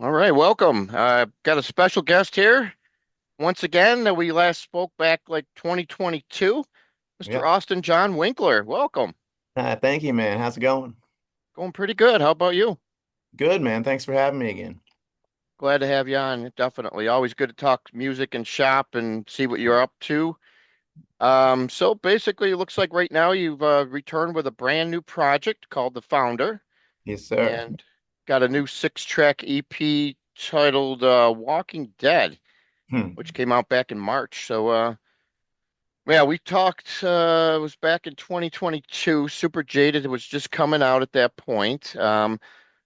All right, welcome. Got a special guest here. Once again, we last spoke back like 2022. Mr. Yeah. Austin John Winkler, welcome. Thank you, man. How's it going? Going pretty good. How about you? Good, man. Thanks for having me again. Glad to have you on. Definitely. Always good to talk music and shop and see what you're up to. So basically, it looks like right now you've returned with a brand new project called The Founder Yes, sir. and got a new six-track EP titled Walking Dead, Hmm. which came out back in March. Yeah, we talked, it was back in 2022. Super Jaded was just coming out at that point.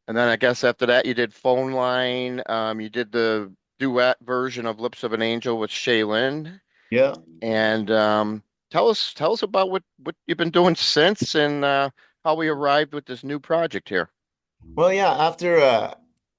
And then I guess after that, you did Phone Line. You did the duet version of Lips of an Angel with Shaylin. Yeah. And tell us about what you've been doing since and how we arrived with this new project here. Well, yeah, after I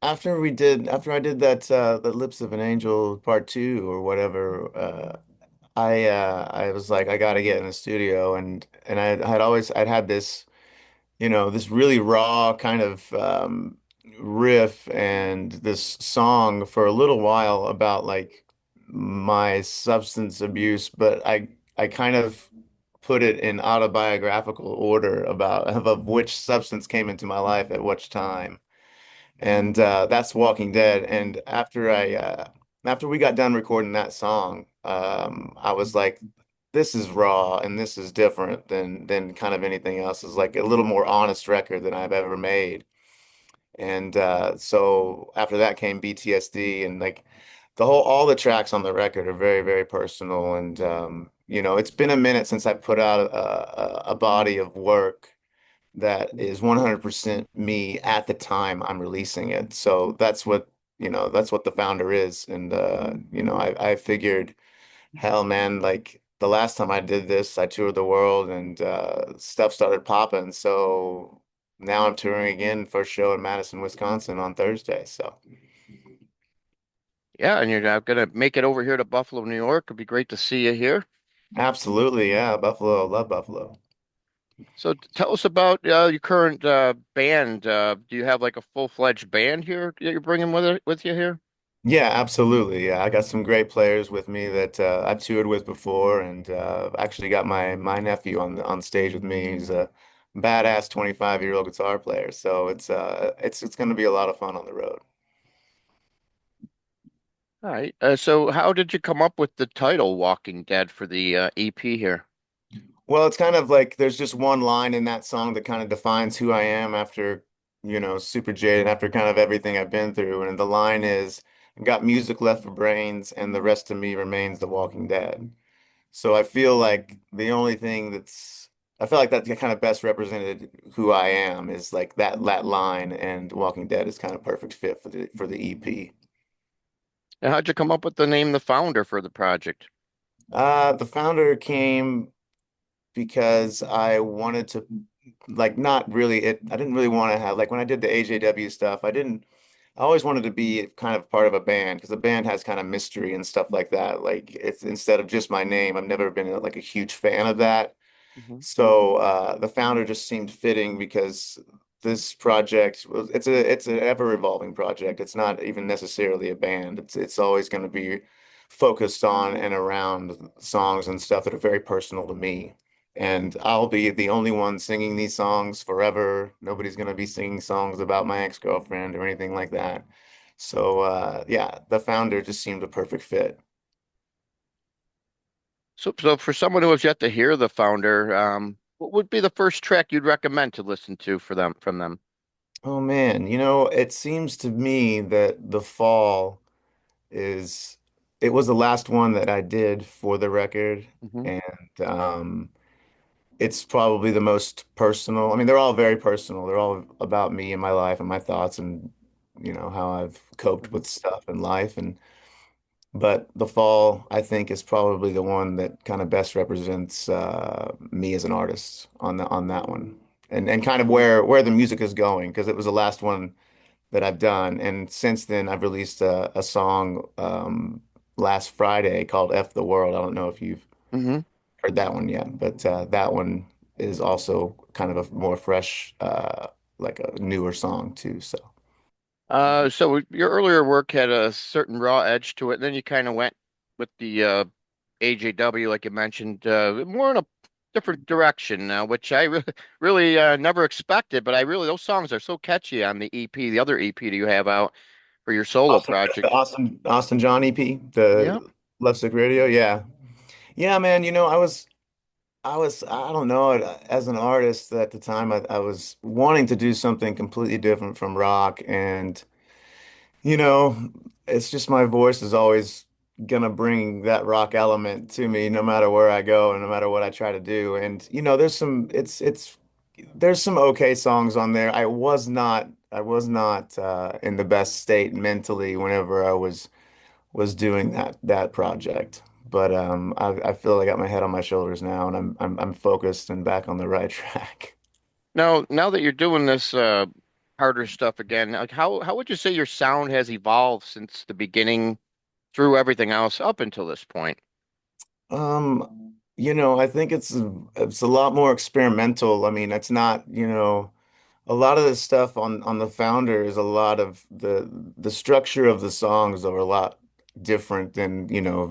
did that the Lips of an Angel part two or whatever, I was like I gotta get in the studio and I'd had this this really raw kind of riff and this song for a little while about like my substance abuse, but I kind of put it in autobiographical order about of which substance came into my life at which time. And that's Walking Dead. And after we got done recording that song, I was like, this is raw and this is different than kind of anything else. It's like a little more honest record than I've ever made. And so after that came BTSD and like all the tracks on the record are very, very personal. And it's been a minute since I put out a body of work that is 100% me at the time I'm releasing it. So that's what the founder is. And I figured, hell man, like the last time I did this, I toured the world and stuff started popping. So now I'm touring again for a show in Madison, Wisconsin on Thursday. So Yeah, and you're now gonna make it over here to Buffalo, New York. It'd be great to see you here. absolutely, yeah, Buffalo, love Buffalo. So tell us about your current band. Do you have like a full-fledged band here that you're bringing with you here? Yeah, absolutely. Yeah, I got some great players with me that I've toured with before, and actually got my nephew on stage with me. He's a badass 25-year-old guitar player. So it's going to be a lot of fun on the road. All right. So how did you come up with the title Walking Dead for the EP here? Well, it's kind of like there's just one line in that song that kind of defines who I am after, Super Jaded, after kind of everything I've been through. And the line is, got music left for brains, and the rest of me remains the Walking Dead. So I feel like I feel like that kind of best represented who I am is like that line, and Walking Dead is kind of perfect fit for the EP. And how'd you come up with the name The Founder for the project? The founder came because I wanted to like not really it I didn't really want to have like when I did the AJW stuff, I always wanted to be kind of part of a band because a band has kind of mystery and stuff like that. Like it's instead of just my name, I've never been like a huge fan of that. Hmm. So the founder just seemed fitting because this project it's an ever evolving project. It's not even necessarily a band. It's always going to be focused on and around songs and stuff that are very personal to me. And I'll be the only one singing these songs forever. Nobody's going to be singing songs about my ex-girlfriend or anything like that. So yeah, the founder just seemed a perfect fit. So for someone who has yet to hear The Founder, what would be the first track you'd recommend to listen to for them from them? Oh man, it seems to me that The Fall is it was the last one that I did for the record, Hmm. and it's probably the most personal. I mean, they're all very personal. They're all about me and my life and my thoughts and how I've coped Hmm. with stuff in life. And but The Fall, I think, is probably the one that kind of best represents me as an artist on that one, and kind of where the music is going because it was the last one that I've done. And since then, I've released a song last Friday called F the World. I don't know if you've Hmm. heard that one yet, but that one is also kind of a more fresh, like a newer song too. So, So your earlier work had a certain raw edge to it, and then you kind of went with the AJW, like you mentioned, more in a different direction, which I really, really never expected. But I really, those songs are so catchy on the EP, the other EP that you have out for your solo The project. Austin John EP, Yeah. the Love Sick Radio. Yeah. Yeah, man, I don't know, as an artist at the time, I was wanting to do something completely different from rock. And, you know, it's just my voice is always gonna bring that rock element to me no matter where I go and no matter what I try to do. And, there's some okay songs on there. I was not in the best state mentally whenever I was doing that project. But I feel like I got my head on my shoulders now, and I'm focused and back on the right track. Now that you're doing this harder stuff again, like how would you say your sound has evolved since the beginning through everything else up until this point? I think it's a lot more experimental. I mean, it's not, a lot of the stuff on the Founder is a lot of the structure of the songs are a lot different than,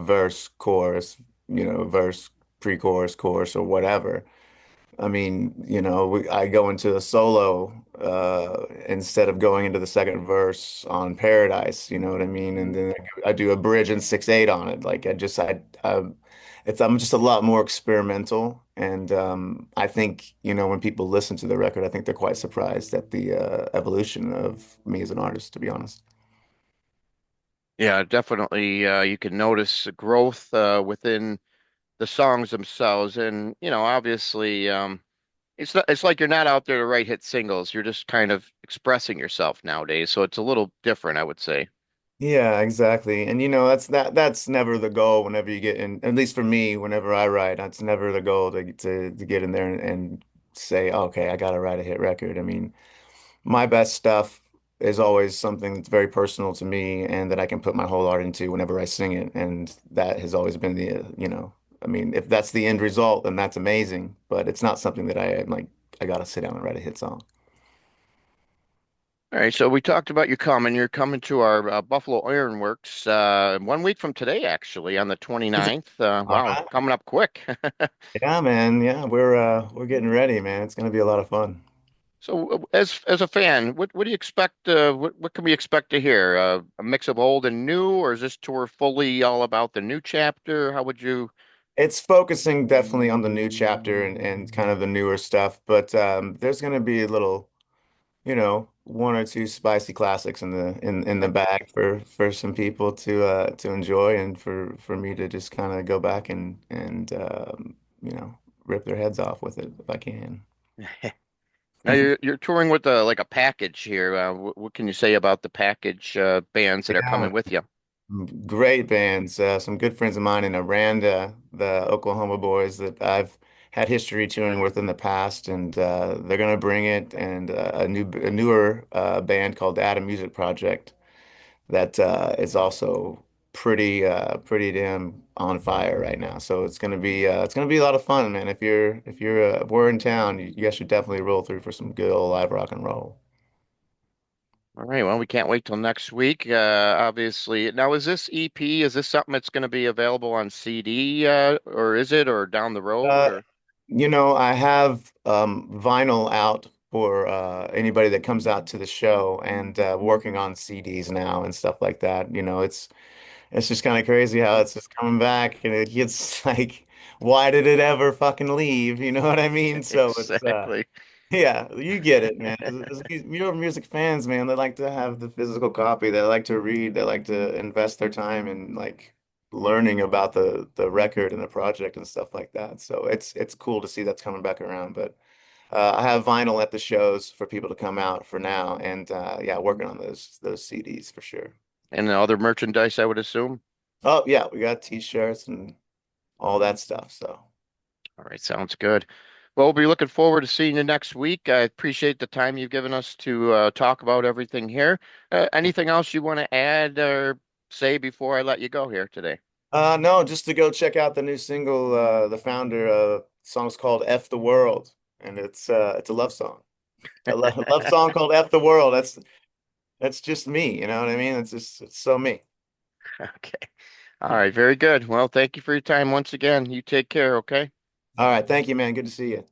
verse, chorus, verse, pre-chorus, chorus, or whatever. I mean, I go into a solo instead of going into the second verse on Paradise, you know what I mean? And then I do a bridge and 6/8 on it. Like I'm just a lot more experimental. And I think, when people listen to the record, I think they're quite surprised at the evolution of me as an artist, to be honest. Yeah, definitely. You can notice the growth within the songs themselves, and obviously, it's like you're not out there to write hit singles. You're just kind of expressing yourself nowadays, so it's a little different, I would say. Yeah, exactly. And that's never the goal whenever you get in, at least for me, whenever I write, that's never the goal to get in there and say, okay, I gotta write a hit record. I mean, my best stuff is always something that's very personal to me and that I can put my whole art into whenever I sing it. And that has always been I mean, if that's the end result, then that's amazing. But it's not something that I am like, I gotta sit down and write a hit song. All right, so we talked about you coming. You're coming to our Buffalo Ironworks 1 week from today, actually, on the Is it? 29th. All Wow, right. coming up quick. Yeah, man. Yeah, we're getting ready, man. It's gonna be a lot of fun. So, as a fan, what do you expect? What can we expect to hear? A mix of old and new, or is this tour fully all about the new chapter? How would you? It's focusing definitely on the new chapter and kind of the newer stuff, but there's gonna be a little, one or two spicy classics in the bag for some people to enjoy and for me to just kind of go back and rip their heads off with it if I can. Now you're touring with like a package here. What can you say about the package bands that are Yeah. coming with you? Great bands. Some good friends of mine in Aranda, the Oklahoma boys that I've had history touring with in the past, and they're gonna bring it. And a newer band called the Adam Music Project that is also pretty damn on fire right now. So it's gonna be a lot of fun, man. If we're in town, you guys should definitely roll through for some good old live rock and roll. All right, well, we can't wait till next week. Obviously, now is this EP? Is this something that's going to be available on CD, or is it, or down the road, Uh, or? I have vinyl out for anybody that comes out to the show and working on CDs now and stuff like that. It's just kind of crazy how it's just coming back and it gets like, why did it ever fucking leave? You know what I mean? So it's Exactly. yeah, you get it, man. Music fans, man, they like to have the physical copy. They like to read. They like to invest their time in like learning about the record and the project and stuff like that. So it's cool to see that's coming back around. But I have vinyl at the shows for people to come out for now, and yeah, working on those CDs for sure. And the other merchandise, I would assume. Oh yeah, we got t-shirts and all that stuff. So All right, sounds good. Well, we'll be looking forward to seeing you next week. I appreciate the time you've given us to talk about everything here. Anything else you want to add or say before I let you go here today? no, just to go check out the new single, the Founder song's called F the World, and it's a love song. A love song called F the World. That's just me, you know what I mean? It's so me. Okay. All right. Very good. Well, thank you for your time once again. You take care. Okay. All right, thank you, man. Good to see you.